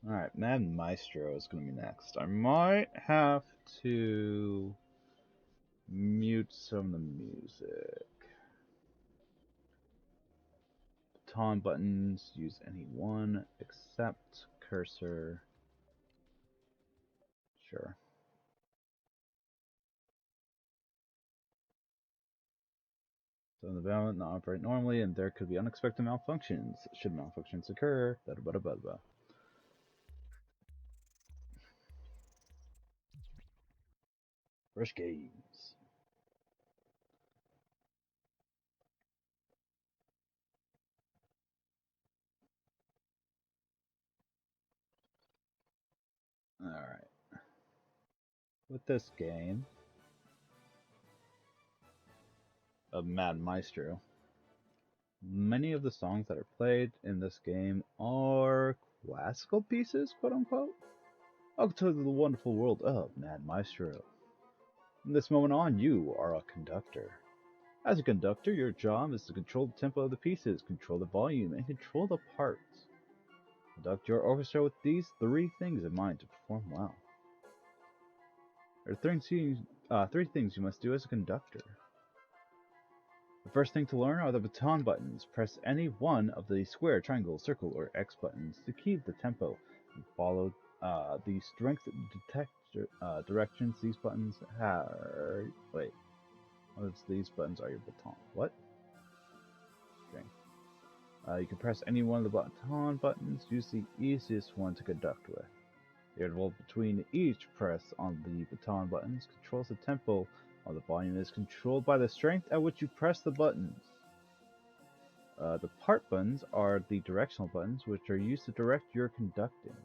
Alright, Maestro is going to be next. I might have to mute some of the music. Baton buttons, use any one, except cursor. Sure. So the balance not operate normally, and there could be unexpected malfunctions. Should malfunctions occur, da da da da da. Rush games. Alright. With this game of Mad Maestro, many of the songs that are played in this game are classical pieces, quote unquote. Welcome to the wonderful world of Mad Maestro. From this moment on, you are a conductor. As a conductor, your job is to control the tempo of the pieces, control the volume, and control the parts. Conduct your orchestra with these three things in mind to perform well. There are three things you must do as a conductor. The first thing to learn are the baton buttons. Press any one of the square, triangle, circle, or X buttons to keep the tempo and follow the strength directions these buttons have. Wait, what is these buttons are your baton? What? Okay. You can press any one of the baton buttons. Use the easiest one to conduct with. The interval between each press on the baton buttons controls the tempo, while the volume is controlled by the strength at which you press the buttons. The part buttons are the directional buttons, which are used to direct your conducting.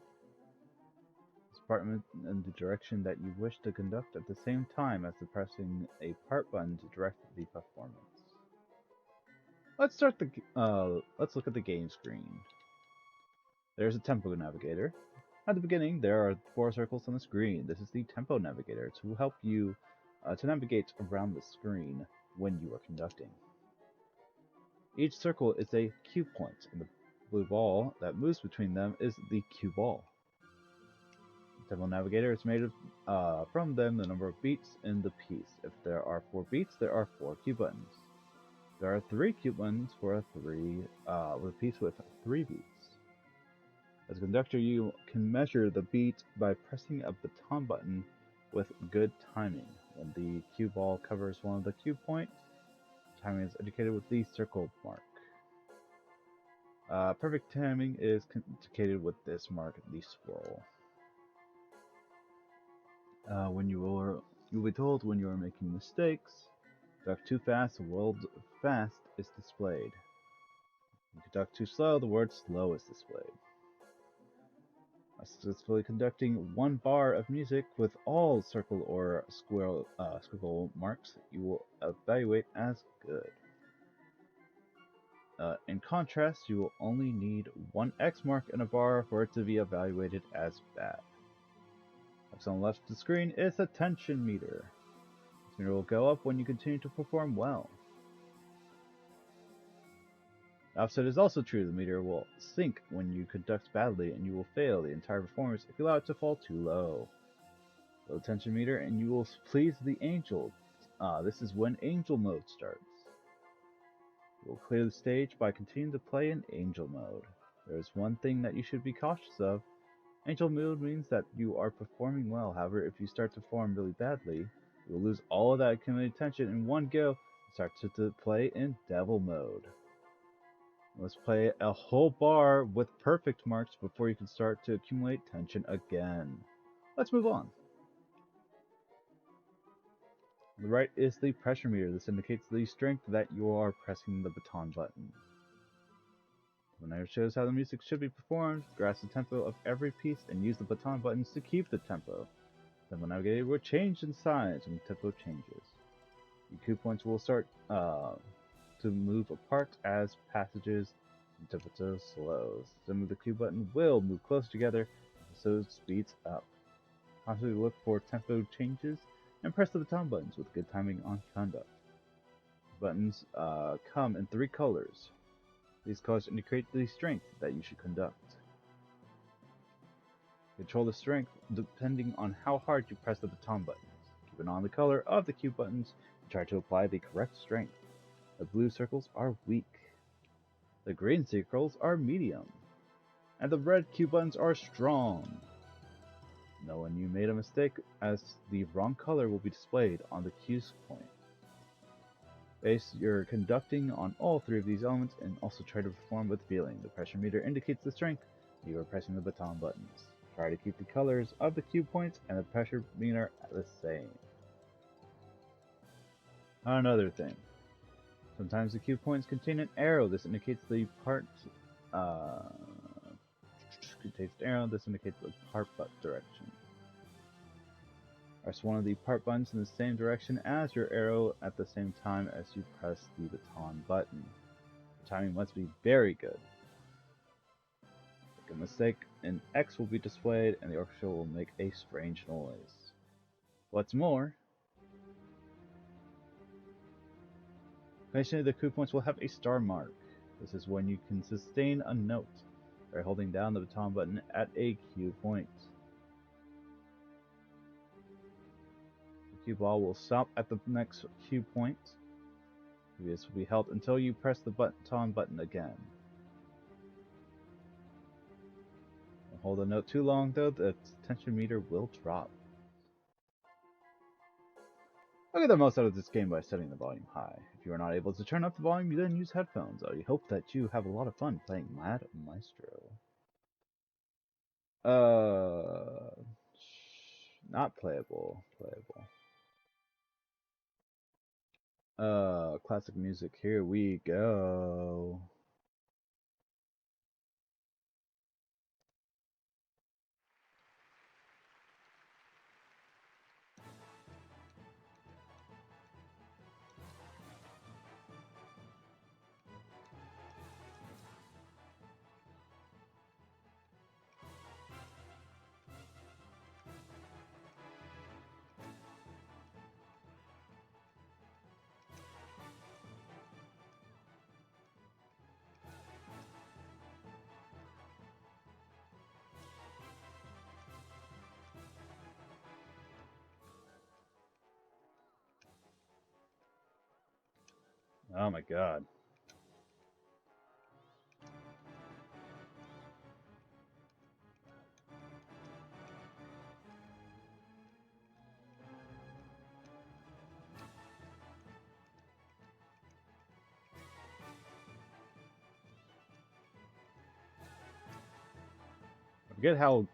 This part in the direction that you wish to conduct at the same time as pressing a part button to direct the performance. Let's look at the game screen. There's a tempo navigator. At the beginning, there are four circles on the screen. This is the tempo navigator to help you to navigate around the screen when you are conducting. Each circle is a cue point, and the blue ball that moves between them is the cue ball. The tempo navigator is made from them the number of beats in the piece. If there are 4 beats, there are 4 cue buttons. There are 3 cue buttons for with a piece with 3 beats. As a conductor, you can measure the beat by pressing a baton button with good timing. When the cue ball covers one of the cue points, timing is indicated with the circled mark. Perfect timing is indicated with this mark, the swirl. You'll be told when you are making mistakes. Conduct too fast, the word fast is displayed. If you conduct too slow, the word slow is displayed. By successfully conducting 1 bar of music with all circle or squiggle marks, you will evaluate as good. In contrast, you will only need 1 X mark in a bar for it to be evaluated as bad. Next on the left of the screen is the tension meter. This meter will go up when you continue to perform well. The opposite is also true. The meter will sink when you conduct badly, and you will fail the entire performance if you allow it to fall too low. Low tension meter, and you will please the angel. This is when angel mode starts. You will clear the stage by continuing to play in angel mode. There is one thing that you should be cautious of. Angel mode means that you are performing well. However, if you start to perform really badly, you will lose all of that accumulated tension in one go and start to play in devil mode. Let's play a whole bar with perfect marks before you can start to accumulate tension again. Let's move on. On the right is the pressure meter. This indicates the strength that you are pressing the baton button. The navigator shows how the music should be performed, grasp the tempo of every piece, and use the baton buttons to keep the tempo. The navigator will change in size when the tempo changes. The cue points will start to move apart as passages and tempo slows. Some of the cue button will move closer together as the episode speeds up. Constantly look for tempo changes and press the baton buttons with good timing on conduct. The buttons come in 3 colors. These colors indicate the strength that you should conduct. Control the strength depending on how hard you press the baton buttons. Keep an eye on the color of the cue buttons and try to apply the correct strength. The blue circles are weak. The green circles are medium. And the red cue buttons are strong. Know when you made a mistake, as the wrong color will be displayed on the cue point. Base your conducting on all three of these elements and also try to perform with feeling. The pressure meter indicates the strength. You are pressing the baton buttons. Try to keep the colors of the cue points and the pressure meter the same. Another thing. Sometimes the cue points contain an arrow. This indicates the part This indicates the part direction. Press one of the part buttons in the same direction as your arrow at the same time as you press the baton button. The timing must be very good. Make a mistake, an X will be displayed and the orchestra will make a strange noise. What's more, occasionally the cue points will have a star mark. This is when you can sustain a note by holding down the baton button at a cue point. The cue ball will stop at the next cue point. This will be held until you press the baton button again. Don't hold a note too long though, the tension meter will drop. I'll get the most out of this game by setting the volume high. If you are not able to turn up the volume, you then use headphones. I hope that you have a lot of fun playing Maestro. Not playable. Classic music, here we go. Oh my god. I forget how...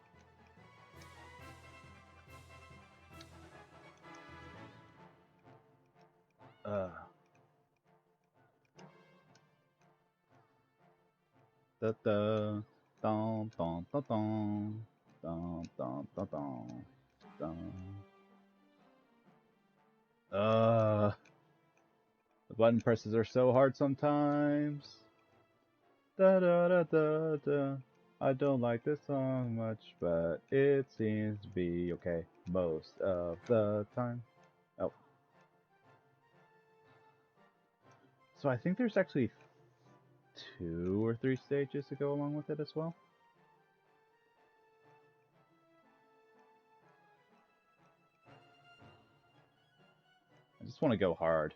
Da da dum dum dum dum dum dum dum dum dum. The button presses are so hard sometimes. Da da da da da. I don't like this song much, but it seems to be okay most of the time. Oh. So I think there's actually 2 or 3 stages to go along with it as well. I just want to go hard.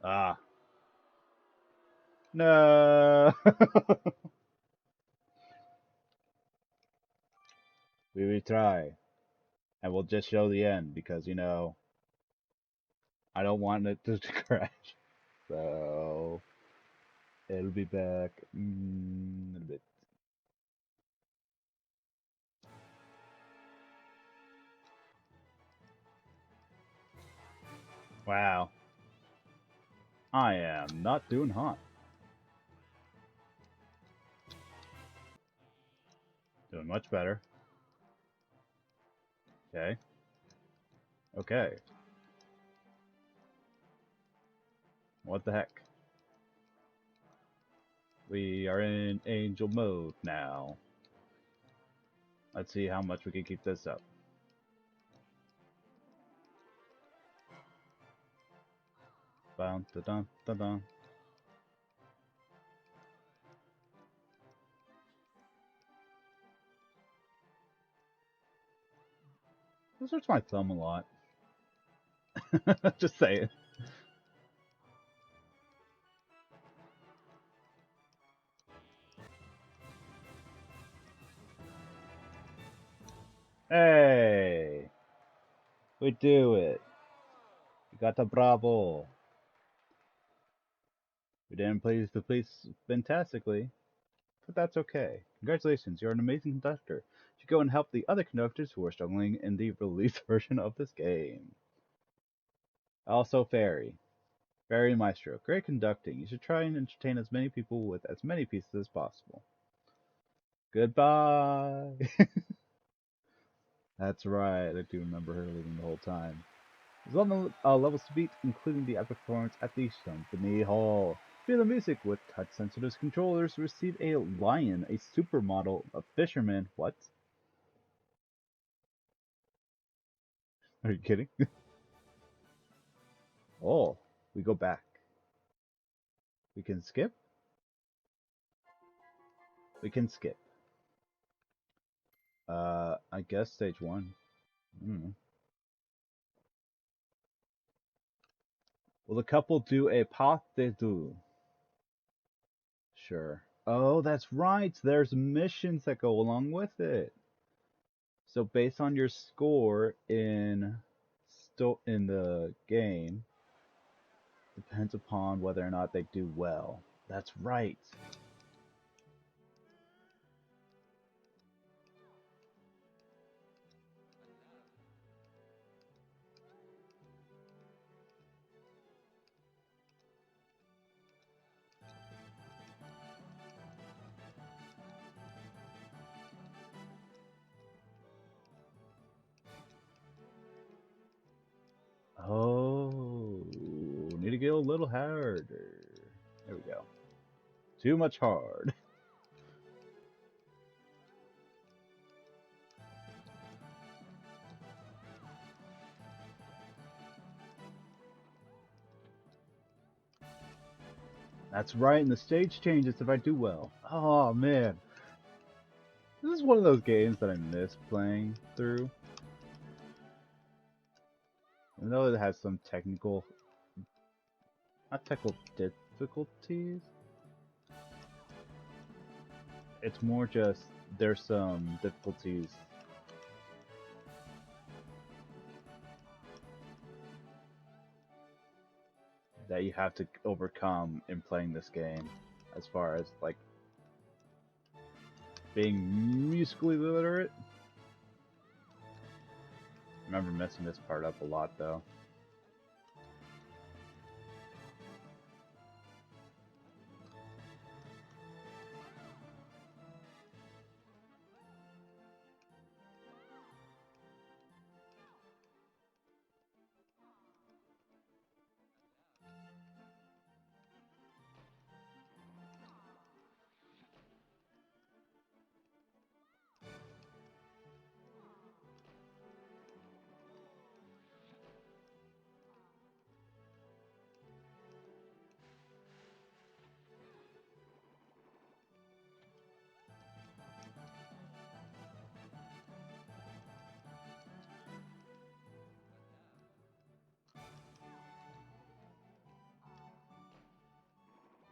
Ah. No. We retry. And we'll just show the end because, you know, I don't want it to crash. So, it'll be back in a bit. Wow. I am not doing hot. Doing much better. Okay. Okay. What the heck? We are in angel mode now. Let's see how much we can keep this up. Dun, dun, dun, dun, dun. This hurts my thumb a lot. Just saying. Hey! We do it. We got the bravo. We didn't please the police fantastically, but that's okay. Congratulations, you're an amazing conductor. You should go and help the other conductors who are struggling in the released version of this game. Also, Fairy. Fairy Maestro. Great conducting. You should try and entertain as many people with as many pieces as possible. Goodbye! That's right, I do remember her leaving the whole time. There's 11 levels to beat, including the epic performance at the Symphony Hall. Feel the music with touch-sensitive controllers. Receive a lion, a supermodel, a fisherman. What? Are you kidding? Oh, we go back. We can skip? We can skip. I guess stage 1. Will the couple do a pas de deux? Sure. Oh, that's right. There's missions that go along with it. So based on your score in the game, depends upon whether or not they do well. That's right. Oh, need to get a little harder. There we go. Too much hard. That's right, and the stage changes if I do well. Oh man. This is one of those games that I miss playing through. Even though it has some not technical difficulties. It's more just there's some difficulties that you have to overcome in playing this game, as far as like being musically literate. I remember messing this part up a lot though.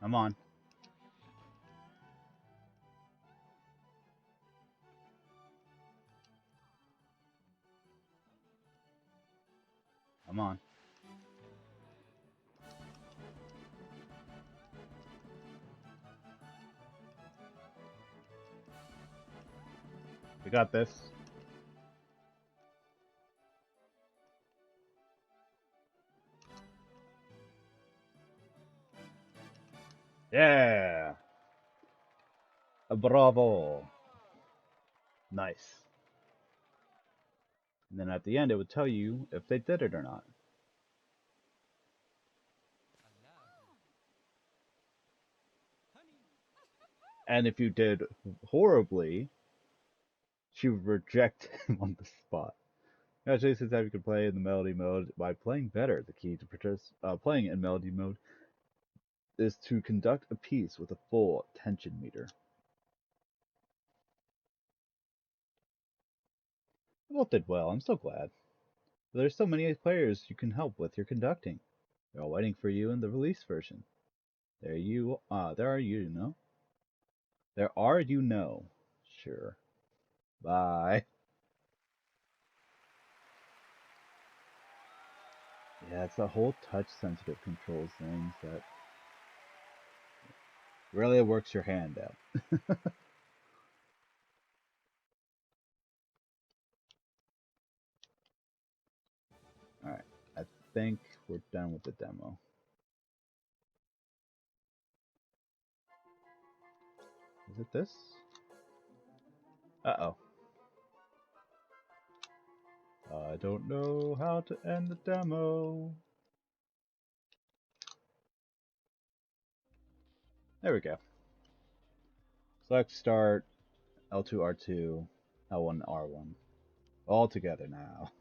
I'm on. I'm on. We got this. Yeah! Bravo! Nice. And then at the end it would tell you if they did it or not. And if you did horribly, she would reject him on the spot. Congratulations, you can play in the melody mode by playing better. The key to playing in melody mode is to conduct a piece with a full tension meter. You both did well. I'm so glad. There's so many players you can help with your conducting. They're all waiting for you in the release version. There are you, know. There are you know. Sure. Bye. Yeah, it's the whole touch-sensitive controls things that really works your hand out. Alright, I think we're done with the demo. Is it this? Uh-oh. I don't know how to end the demo. There we go. Select start, L2, R2, L1, R1. All together now.